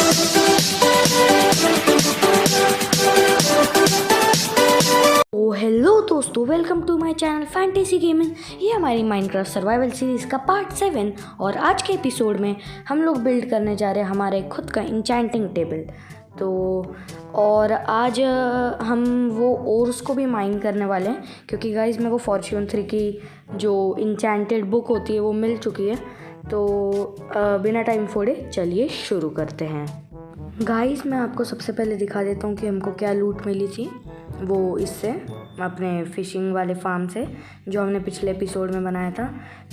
Hello दोस्तों, welcome to my channel fantasy gaming. ये हमारी माइनक्राफ्ट सर्वाइवल सीरीज़ का पार्ट 7 और आज के एपिसोड में हम लोग बिल्ड करने जा रहे हैं हमारे खुद का इंचेंटिंग टेबल। तो और आज हम वो ओर्स को भी माइन करने वाले हैं, क्योंकि गाइस मेरे को फॉर्च्यून 3 की जो इंचेंटेड बुक होती है वो मिल चुकी है। तो बिना टाइम फोड़े चलिए शुरू करते हैं। गाइस मैं आपको सबसे पहले दिखा देता हूँ कि हमको क्या लूट मिली थी। वो इससे अपने फ़िशिंग वाले फार्म से जो हमने पिछले एपिसोड में बनाया था।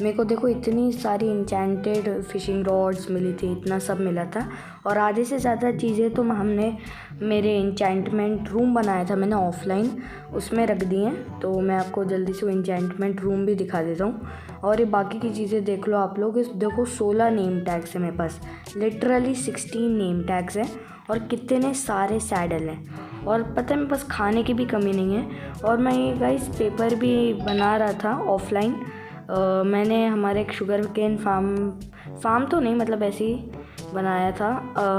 मेरे को देखो इतनी सारी इंचेंटेड फ़िशिंग रॉड्स मिली थी, इतना सब मिला था। और आधे से ज़्यादा चीज़ें तो हमने मेरे इंचेंटमेंट रूम बनाया था, मैंने ऑफलाइन उसमें रख दी हैं। तो मैं आपको जल्दी से वो इंचेंटमेंट रूम भी दिखा देता हूँ। और ये बाकी की चीज़ें देख लो आप लोग। देखो 16 नेम टैग्स हैं मेरे पास, लिटरली 16 नेम टैग्स हैं और कितने सारे सैडल हैं। और पता है मेरे पास खाने की भी कमी नहीं है। और मैं ये गाइस पेपर भी बना रहा था ऑफलाइन। मैंने हमारे एक शुगर केन फार्म तो नहीं, मतलब ऐसे ही बनाया था।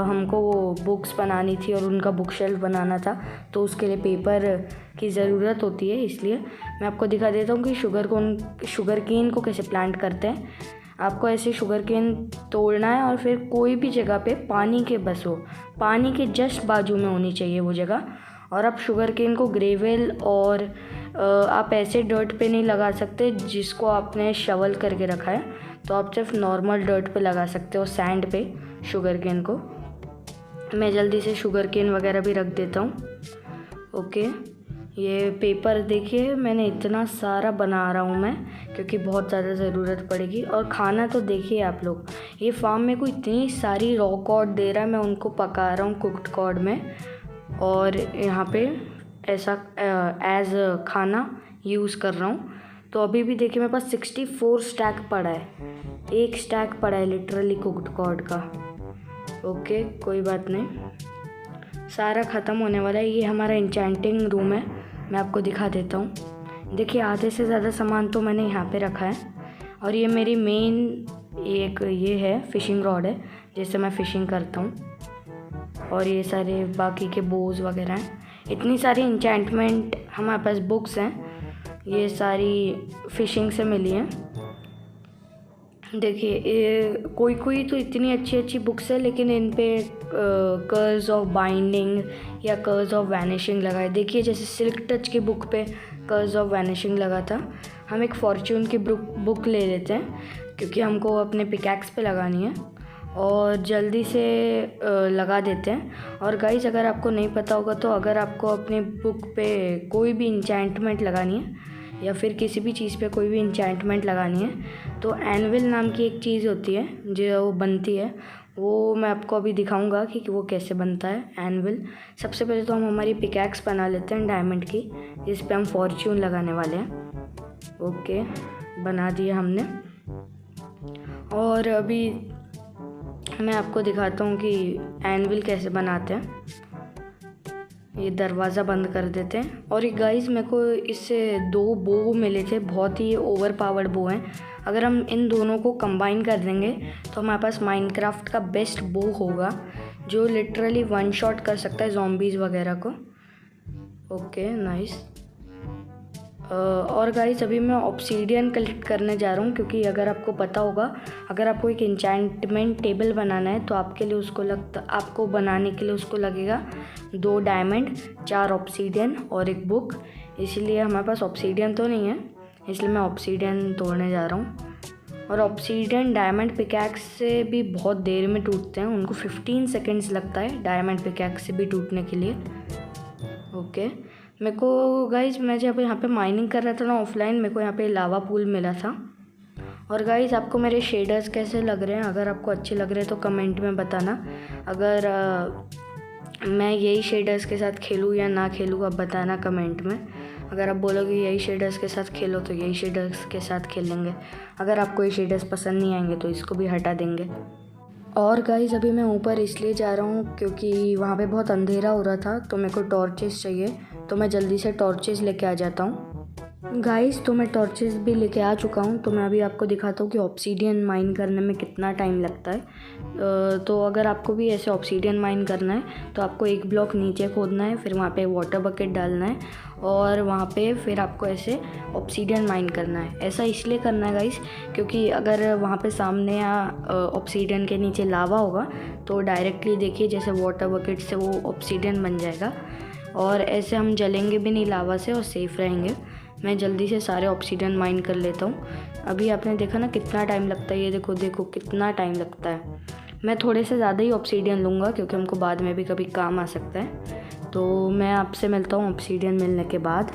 हमको वो बुक्स बनानी थी और उनका बुक शेल्फ बनाना था, तो उसके लिए पेपर की ज़रूरत होती है। इसलिए मैं आपको दिखा देता हूँ कि शुगर केन को कैसे प्लांट करते हैं। आपको ऐसे शुगर केन तोड़ना है और फिर कोई भी जगह पे पानी के बस हो, पानी के जस्ट बाजू में होनी चाहिए वो जगह। और आप शुगर केन को ग्रेवल और आप ऐसे डर्ट पे नहीं लगा सकते जिसको आपने शवल करके रखा है। तो आप सिर्फ नॉर्मल डर्ट पे लगा सकते हो, सैंड पे शुगर केन को। मैं जल्दी से शुगर केन वगैरह भी रख देता हूँ। ओके, ये पेपर देखिए मैंने इतना सारा बना रहा हूँ मैं, क्योंकि बहुत ज़्यादा ज़रूरत पड़ेगी। और खाना तो देखिए आप लोग, ये फार्म में को इतनी सारी रॉ कॉड दे रहा है, मैं उनको पका रहा हूँ कुक्ड कॉड में। और यहाँ पे ऐसा एज खाना यूज़ कर रहा हूँ। तो अभी भी देखिए मेरे पास 64 स्टैक पड़ा है, एक स्टैक पड़ा है लिटरली कुक्ड कॉड का। ओके कोई बात नहीं, सारा ख़त्म होने वाला है। ये हमारा इंचेंटिंग रूम है, मैं आपको दिखा देता हूँ। देखिए आधे से ज़्यादा सामान तो मैंने यहाँ पे रखा है। और ये मेरी मेन एक ये है फ़िशिंग रॉड है, जिससे मैं फ़िशिंग करता हूँ। और ये सारे बाकी के बोज वगैरह हैं। इतनी सारी इंचेंटमेंट हमारे पास बुक्स हैं, ये सारी फ़िशिंग से मिली हैं। देखिए कोई तो इतनी अच्छी अच्छी बुक्स है, लेकिन इन पे कर्स ऑफ बाइंडिंग या कर्स ऑफ वैनिशिंग लगा है। देखिए जैसे सिल्क टच की बुक पे कर्स ऑफ वैनिशिंग लगा था। हम एक फॉर्च्यून की बुक ले लेते हैं, क्योंकि हमको अपने पिकैक्स पे लगानी है, और जल्दी से लगा देते हैं। और गाइस अगर आपको नहीं पता होगा तो अगर आपको अपनी बुक पे कोई भी इंचेंटमेंट लगानी है या फिर किसी भी चीज़ पे कोई भी इंचेंटमेंट लगानी है, तो एनविल नाम की एक चीज़ होती है जो बनती है। वो मैं आपको अभी दिखाऊंगा कि वो कैसे बनता है एनविल। सबसे पहले तो हम हमारी पिकैक्स बना लेते हैं डायमंड की, जिस पे हम फॉर्च्यून लगाने वाले हैं। ओके बना दिया हमने। और अभी मैं आपको दिखाता हूँ कि एनविल कैसे बनाते हैं। ये दरवाज़ा बंद कर देते हैं। और ये गाइस मेरे को इससे 2 बो मिले थे, बहुत ही ओवर पावर्ड बो हैं। अगर हम इन दोनों को कंबाइन कर देंगे तो हमारे पास माइनक्राफ्ट का बेस्ट बो होगा, जो लिटरली 1 शॉट कर सकता है ज़ॉम्बीज़ वगैरह को। Okay nice. और गाइस अभी मैं ऑब्सीडियन कलेक्ट करने जा रहा हूँ, क्योंकि अगर आपको पता होगा, अगर आपको एक इंचेंटमेंट टेबल बनाना है तो आपको बनाने के लिए उसको लगेगा 2 डायमंड, 4 ऑब्सीडियन और 1 बुक। इसीलिए हमारे पास ऑब्सीडियन तो नहीं है, इसलिए मैं ऑब्सीडियन तोड़ने जा रहा हूँ। और ऑब्सीडियन डायमंड पिकैक्स से भी बहुत देर में टूटते हैं, उनको 15 सेकेंड्स लगता है डायमंड पिकैक्स से भी टूटने के लिए। ओके मेरे को गाइज मैं जब यहाँ पे माइनिंग कर रहा था ना ऑफलाइन, मेरे को यहाँ पे लावा पूल मिला था। और गाइज आपको मेरे शेडर्स कैसे लग रहे हैं? अगर आपको अच्छे लग रहे हैं तो कमेंट में बताना। अगर मैं यही शेडर्स के साथ खेलूँ या ना खेलूँ आप बताना कमेंट में। अगर आप बोलोगे यही शेडर्स के साथ खेलो तो यही शेडर्स के साथ खेलेंगे। अगर आपको ये शेडर्स पसंद नहीं आएंगे तो इसको भी हटा देंगे। और गाइस अभी मैं ऊपर इसलिए जा रहा हूँ क्योंकि वहाँ पे बहुत अंधेरा हो रहा था, तो मेरे को टॉर्चेस चाहिए। तो मैं जल्दी से टॉर्चेस लेके आ जाता हूँ। गाइस तो मैं टॉर्चेस भी लेके आ चुका हूँ। तो मैं अभी आपको दिखाता हूँ कि ऑब्सीडियन माइन करने में कितना टाइम लगता है। तो अगर आपको भी ऐसे ऑब्सीडियन माइन करना है तो आपको एक ब्लॉक नीचे खोदना है, फिर वहाँ पे वाटर बकेट डालना है और वहाँ पे फिर आपको ऐसे ऑब्सीडियन माइन करना है। ऐसा इसलिए करना है गाइस क्योंकि अगर वहाँ पे सामने या ऑब्सीडियन के नीचे लावा होगा तो डायरेक्टली देखिए जैसे वाटर बकेट से वो ऑब्सीडियन बन जाएगा और ऐसे हम जलेंगे भी नहीं लावा से और सेफ़ रहेंगे। मैं जल्दी से सारे ऑब्सीडियन माइन कर लेता हूँ। अभी आपने देखा ना कितना टाइम लगता है, ये देखो कितना टाइम लगता है। मैं थोड़े से ज़्यादा ही ऑब्सीडियन लूँगा क्योंकि हमको बाद में भी कभी काम आ सकता है। तो मैं आपसे मिलता हूँ ऑब्सीडियन मिलने के बाद।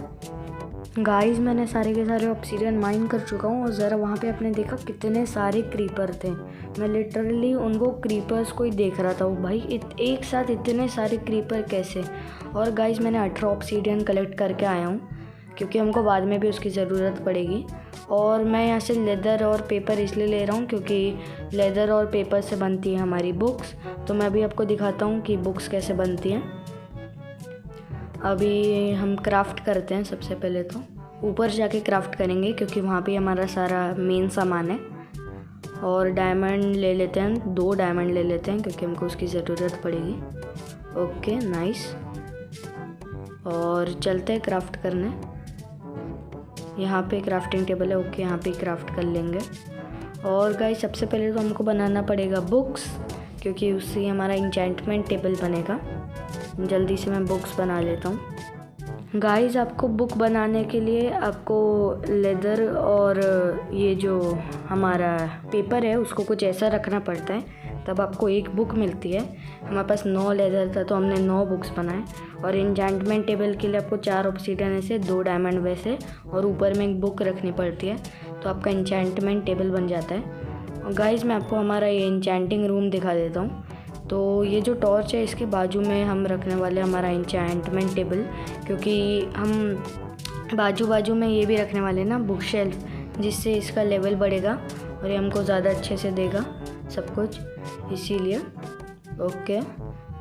गाइस मैंने सारे के सारे ऑब्सीडियन माइन कर चुका हूँ और ज़रा वहाँ पे आपने देखा कितने सारे क्रीपर थे। मैं लिटरली उनको क्रीपर्स को ही देख रहा था। वो भाई एक साथ इतने सारे क्रीपर कैसे। और गाइस मैंने 18 ऑब्सीडियन कलेक्ट करके आया हूँ क्योंकि हमको बाद में भी उसकी ज़रूरत पड़ेगी। और मैं यहाँ से लेदर और पेपर इसलिए ले रहा हूँ क्योंकि लेदर और पेपर से बनती है हमारी बुक्स। तो मैं अभी आपको दिखाता हूँ कि बुक्स कैसे बनती हैं। अभी हम क्राफ्ट करते हैं। सबसे पहले तो ऊपर जाके क्राफ्ट करेंगे क्योंकि वहाँ पे हमारा सारा मेन सामान है। और डायमंड ले लेते हैं, 2 डायमंड ले लेते हैं क्योंकि हमको उसकी ज़रूरत पड़ेगी। Okay nice. और चलते हैं क्राफ्ट करने। यहाँ पे क्राफ्टिंग टेबल है। ओके यहाँ पे क्राफ्ट कर लेंगे। और गाइस सबसे पहले तो हमको बनाना पड़ेगा बुक्स क्योंकि उससे हमारा इंचेंटमेंट टेबल बनेगा। जल्दी से मैं बुक्स बना लेता हूँ। गाइस आपको बुक बनाने के लिए आपको लेदर और ये जो हमारा पेपर है उसको कुछ ऐसा रखना पड़ता है, तब आपको एक बुक मिलती है। हमारे पास 9 लेदर था तो हमने 9 बुक्स बनाए। और इंचेंटमेंट टेबल के लिए आपको 4 ऑब्सीडियन ऐसे, 2 डायमंड वैसे और ऊपर में एक बुक रखनी पड़ती है तो आपका इंचेंटमेंट टेबल बन जाता है। और गाइस मैं आपको हमारा ये इंचेंटिंग रूम दिखा देता हूँ। तो ये जो टॉर्च है इसके बाजू में हम रखने वाले हमारा इंचेंटमेंट टेबल, क्योंकि हम बाजू बाजू में ये भी रखने वाले ना बुक शेल्फ, जिससे इसका लेवल बढ़ेगा और ये हमको ज़्यादा अच्छे से देगा सब कुछ, इसीलिए। ओके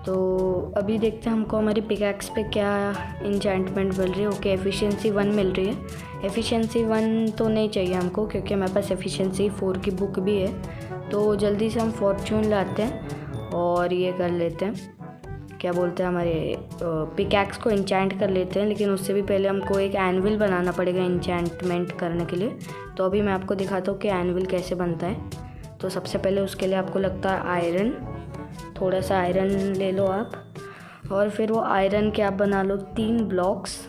तो अभी देखते हैं हमको हमारी पिकैक्स पे क्या इंचेंटमेंट मिल रही है। ओके एफिशिएंसी 1 मिल रही है। एफिशिएंसी 1 तो नहीं चाहिए हमको क्योंकि हमारे पास एफिशिएंसी 4 की बुक भी है। तो जल्दी से हम फॉर्च्यून लाते हैं और ये कर लेते हैं, क्या बोलते हैं, हमारे पिकैक्स को इंचेंट कर लेते हैं। लेकिन उससे भी पहले हमको एक एनविल बनाना पड़ेगा इंचेंटमेंट करने के लिए। तो अभी मैं आपको दिखाता हूँ कि एनविल कैसे बनता है। तो सबसे पहले उसके लिए आपको लगता है आयरन, थोड़ा सा आयरन ले लो आप और फिर वो आयरन के आप बना लो 3 ब्लॉक्स।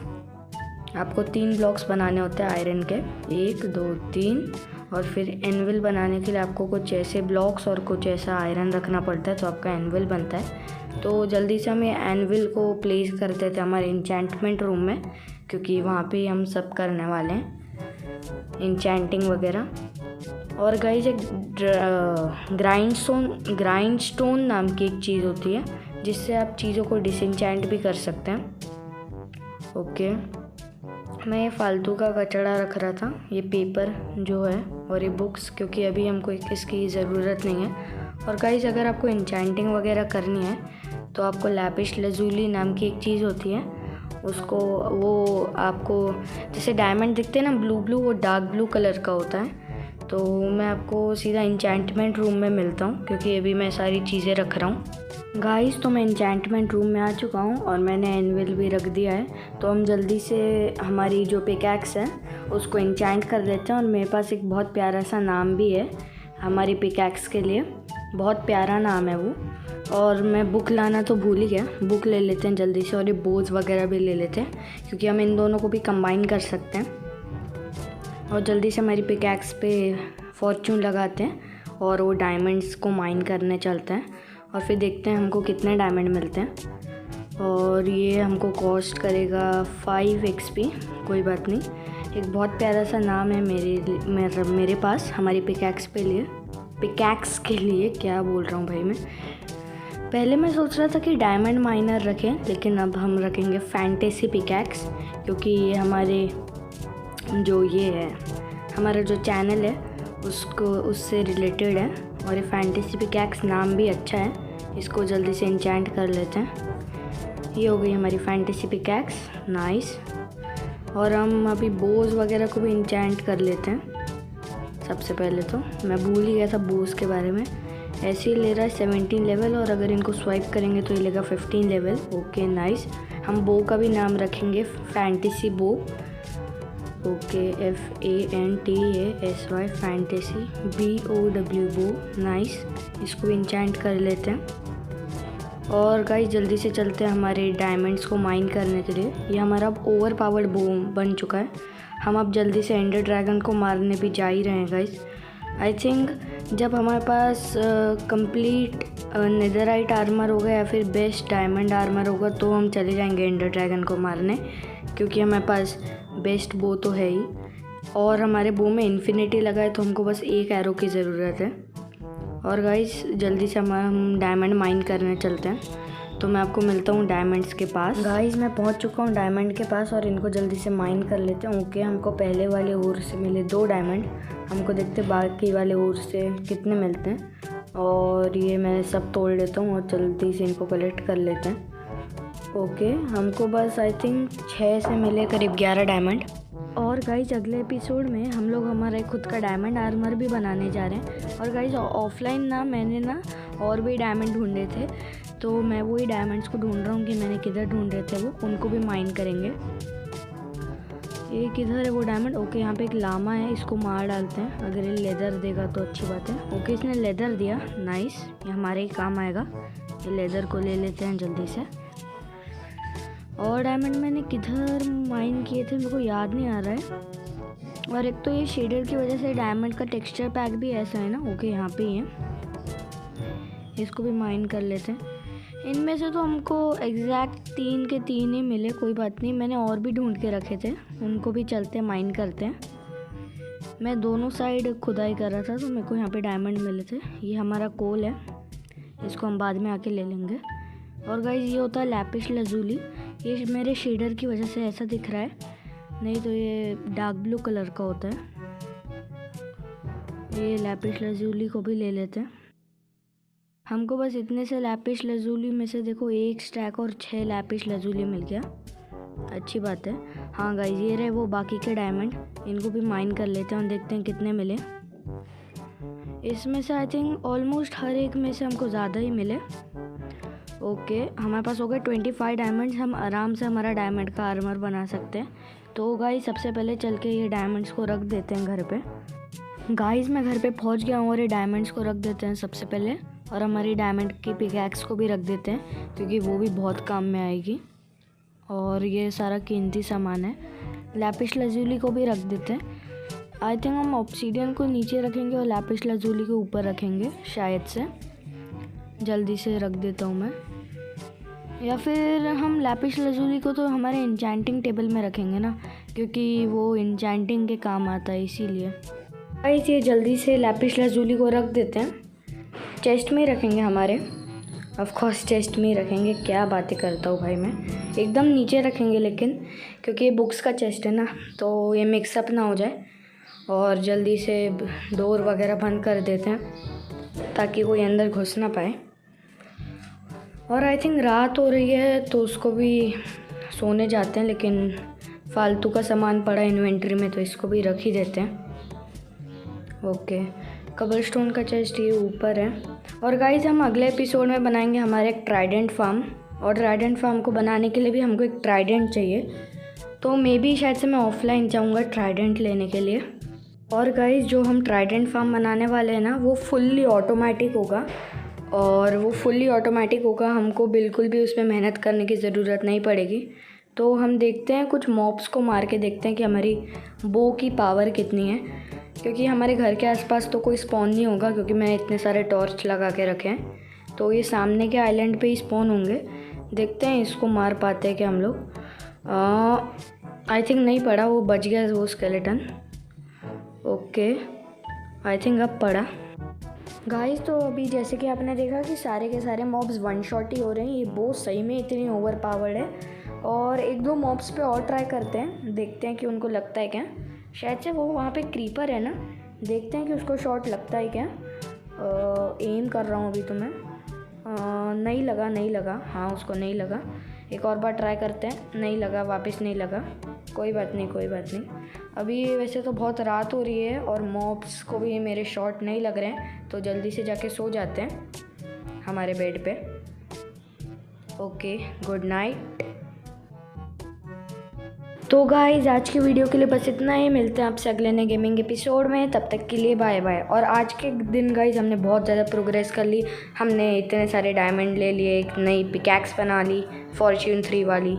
आपको 3 ब्लॉक्स बनाने होते हैं आयरन के, 1 2 3। और फिर एनविल बनाने के लिए आपको कुछ ऐसे ब्लॉक्स और कुछ ऐसा आयरन रखना पड़ता है तो आपका एनविल बनता है। तो जल्दी से हम ये एनविल को प्लेस कर देते हैं हमारे इंचेंटमेंट रूम में क्योंकि वहाँ पे हम सब करने वाले हैं इंचेंटिंग वगैरह। और गाइस एक ग्राइंडस्टोन नाम की एक चीज़ होती है जिससे आप चीज़ों को डिसइंचेंट भी कर सकते हैं। ओके मैं ये फालतू का कचड़ा रख रहा था, ये पेपर जो है और ये बुक्स, क्योंकि अभी हमको इसकी ज़रूरत नहीं है। और गाइस अगर आपको इंचेंटिंग वगैरह करनी है तो आपको लैपिस लजूली नाम की एक चीज़ होती है, उसको वो आपको जैसे डायमंड दिखते हैं ना ब्लू, वो डार्क ब्लू कलर का होता है। तो मैं आपको सीधा इंचेंटमेंट रूम में मिलता हूँ क्योंकि अभी मैं सारी चीज़ें रख रहा हूँ। गाइस तो मैं इंचेंटमेंट रूम में आ चुका हूँ और मैंने एनविल भी रख दिया है। तो हम जल्दी से हमारी जो पिकैक्स है उसको इंचेंट कर देते हैं। और मेरे पास एक बहुत प्यारा सा नाम भी है हमारी पिकैक्स के लिए, बहुत प्यारा नाम है वो। और मैं बुक लाना तो भूल ही गया, बुक ले लेते हैं जल्दी से और ये बोझ वगैरह भी ले लेते हैं क्योंकि हम इन दोनों को भी कंबाइन कर सकते हैं। और जल्दी से हमारी पिकैक्स पे फॉर्च्यून लगाते हैं और वो डायमंड्स को माइन करने चलते हैं और फिर देखते हैं हमको कितने डायमंड मिलते हैं। और ये हमको कॉस्ट करेगा 5 XP, कोई बात नहीं। एक बहुत प्यारा सा नाम है मेरे पास हमारी पिकैक्स के लिए क्या बोल रहा हूँ भाई मैं। पहले मैं सोच रहा था कि डायमंड माइनर रखें, लेकिन अब हम रखेंगे फैंटेसी पिकैक्स क्योंकि ये हमारे जो ये है हमारा जो चैनल है उससे रिलेटेड है। और ये फैंटेसी पिकैक्स नाम भी अच्छा है, इसको जल्दी से इंचेंट कर लेते हैं। ये हो गई हमारी फैंटेसी पिकैक्स, नाइस। और हम अभी बोज वगैरह को भी इंचेंट कर लेते हैं। सबसे पहले तो मैं भूल ही गया था बोज के बारे में। ऐसे ही ले रहा है 17 लेवल, और अगर इनको स्वाइप करेंगे तो ये लेगा 15 लेवल। Okay nice. हम बो का भी नाम रखेंगे फैंटेसी बो। ओके FANTASY फैंटेसी BOW बो। नाइस, इसको भी इंचेंट कर लेते हैं। और गाइस जल्दी से चलते हैं हमारे डायमंड्स को माइन करने के लिए। ये हमारा अब ओवर पावर्ड बो बन चुका है। हम अब जल्दी से एंडर ड्रैगन को मारने भी जा ही रहे हैं गाइस। आई थिंक जब हमारे पास कंप्लीट नेदरराइट आर्मर होगा या फिर बेस्ट डायमंड आर्मर होगा तो हम चले जाएंगे एंडर ड्रैगन को मारने, क्योंकि हमारे पास बेस्ट बो तो है ही और हमारे बो में इन्फिनिटी लगा है, तो हमको बस एक एरो की ज़रूरत है। और गाइस जल्दी से हम डायमंड माइन करने चलते हैं। तो मैं आपको मिलता हूँ डायमंड्स के पास। गाइस मैं पहुँच चुका हूँ डायमंड के पास और इनको जल्दी से माइन कर लेते हैं। ओके हमको पहले वाले ओर से मिले 2 डायमंड। हमको देखते बाकी वाले ओर से कितने मिलते हैं, और ये मैं सब तोड़ लेता हूँ और जल्दी से इनको कलेक्ट कर लेते हैं। ओके हमको बस आई थिंक 6 से मिले करीब 11 डायमंड। और गाइज अगले एपिसोड में हम लोग हमारा खुद का डायमंड आर्मर भी बनाने जा रहे हैं। और गाइज ऑफलाइन मैंने और भी डायमंड ढूंढे थे, तो मैं वही डायमंड्स को ढूंढ रहा हूँ कि मैंने किधर ढूंढे थे वो, उनको भी माइन करेंगे। ये किधर है वो डायमंड? ओके यहाँ पे एक लामा है, इसको मार डालते हैं। अगर ये लेदर देगा तो अच्छी बात है। ओके इसने लेदर दिया, नाइस, ये हमारे ही काम आएगा। ये लेदर को ले लेते हैं जल्दी से। और डायमंड मैंने किधर माइन किए थे मेरे को याद नहीं आ रहा है। और एक तो ये शेडर की वजह से डायमंड का टेक्सचर पैक भी ऐसा है ना। ओके यहाँ पे ही है, इसको भी माइन कर लेते हैं। इनमें से तो हमको एग्जैक्ट 3 के 3 ही मिले, कोई बात नहीं, मैंने और भी ढूंढ के रखे थे, उनको भी चलते हैं माइन करते हैं। मैं दोनों साइड खुदाई कर रहा था तो मेरे को यहाँ पे डायमंड मिले थे। ये हमारा कोल है, इसको हम बाद में आके ले लेंगे। और गाइस ये होता है लैपिस लजूली। ये मेरे शेडर की वजह से ऐसा दिख रहा है, नहीं तो ये डार्क ब्लू कलर का होता है। ये लैपिस लजूली को भी ले लेते हैं। हमको बस इतने से लैपिस लजूली में से देखो 1 स्टैक और 6 लैपिस लजूली मिल गया, अच्छी बात है। हाँ गाइस ये रहे वो बाकी के डायमंड, इनको भी माइन कर लेते हैं और देखते हैं कितने मिले। इसमें से आई थिंक ऑलमोस्ट हर एक में से हमको ज़्यादा ही मिले। ओके हमारे पास हो गए 25 डायमंड्स। हम आराम से हमारा डायमंड का आर्मर बना सकते हैं। तो गाइस सबसे पहले चल के ये डायमंड्स को रख देते हैं घर पे। गाइस मैं घर पे पहुंच गया हूँ और ये डायमंड्स को रख देते हैं सबसे पहले, और हमारी डायमंड की पिकैक्स को भी रख देते हैं क्योंकि वो भी बहुत काम में आएगी। और ये सारा कीमती सामान है। लैपिस लजूली को भी रख देते हैं। आई थिंक हम ऑब्सीडियन को नीचे रखेंगे और लैपिस लजूली को ऊपर रखेंगे शायद से। जल्दी से रख देता हूँ मैं, या फिर हम लैपिस लजूली को तो हमारे इंचेंटिंग टेबल में रखेंगे ना, क्योंकि वो इंचेंटिंग के काम आता है इसीलिए। गाइस ये जल्दी से लैपिस लजूली को रख देते हैं। चेस्ट में ही रखेंगे हमारे, ऑफ कोर्स चेस्ट में ही रखेंगे। क्या बातें करता हूँ भाई मैं, एकदम नीचे रखेंगे लेकिन, क्योंकि ये बुक्स का चेस्ट है ना, तो ये मिक्सअप ना हो जाए। और जल्दी से डोर वगैरह बंद कर देते हैं ताकि कोई अंदर घुस ना पाए। और आई थिंक रात हो रही है तो उसको भी सोने जाते हैं, लेकिन फालतू का सामान पड़ा इन्वेंट्री में तो इसको भी रख ही देते हैं। ओके कबलस्टोन का चेस्ट ये ऊपर है। और गाइस हम अगले एपिसोड में बनाएंगे हमारे एक ट्राइडेंट फार्म, और ट्राइडेंट फार्म को बनाने के लिए भी हमको एक ट्राइडेंट चाहिए। तो मे बी शायद से मैं ऑफलाइन जाऊँगा ट्राइडेंट लेने के लिए। और गाइस जो हम ट्राइडेंट फार्म बनाने वाले हैं ना, वो फुल्ली ऑटोमेटिक होगा। और वो फुल्ली ऑटोमेटिक होगा, हमको बिल्कुल भी उसमें मेहनत करने की ज़रूरत नहीं पड़ेगी। तो हम देखते हैं कुछ मॉब्स को मार के देखते हैं कि हमारी बो की पावर कितनी है, क्योंकि हमारे घर के आसपास तो कोई स्पॉन नहीं होगा क्योंकि मैंने इतने सारे टॉर्च लगा के रखे हैं। तो ये सामने के आइलैंड पे ही स्पॉन होंगे। देखते हैं इसको मार पाते हैं कि हम लोग। आई थिंक नहीं पड़ा, वो बच गया वो स्केलेटन। ओके आई थिंक अब पड़ा। गाइस तो अभी जैसे कि आपने देखा कि सारे के सारे मॉब्स वन शॉट ही हो रहे हैं। ये बहुत सही में इतनी ओवर पावर्ड है। और 1-2 मॉब्स पे और ट्राई करते हैं, देखते हैं कि उनको लगता है क्या। शायद से वो वहाँ पे क्रीपर है ना, देखते हैं कि उसको शॉट लगता है क्या। एम कर रहा हूँ अभी तो मैं। नहीं लगा, हाँ उसको नहीं लगा। एक और बार ट्राई करते हैं, नहीं लगा, वापस नहीं लगा। कोई बात नहीं, कोई बात नहीं। अभी वैसे तो बहुत रात हो रही है और मॉब्स को भी मेरे शॉट नहीं लग रहे हैं, तो जल्दी से जाके सो जाते हैं हमारे बेड पे। Okay, good night. तो गाइज़ आज की वीडियो के लिए बस इतना ही। मिलते हैं आपसे अगले नए गेमिंग एपिसोड में, तब तक के लिए बाय बाय। और आज के दिन गाइज़ हमने बहुत ज़्यादा प्रोग्रेस कर ली। हमने इतने सारे डायमंड ले लिए, एक नई पिकैक्स बना ली फॉर्च्यून 3 वाली।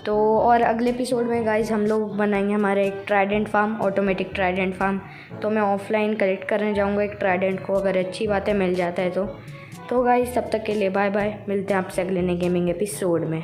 तो और अगले एपिसोड में गाइज़ हम लोग बनाएंगे हमारे एक trident farm, automatic trident farm. तो मैं ऑफलाइन कलेक्ट करने जाऊँगा एक ट्राइडेंट को, अगर अच्छी बातें मिल जाता है तो गाइज़ तब तक के लिए बाय बाय। मिलते हैं आपसे अगले नए गेमिंग एपिसोड में।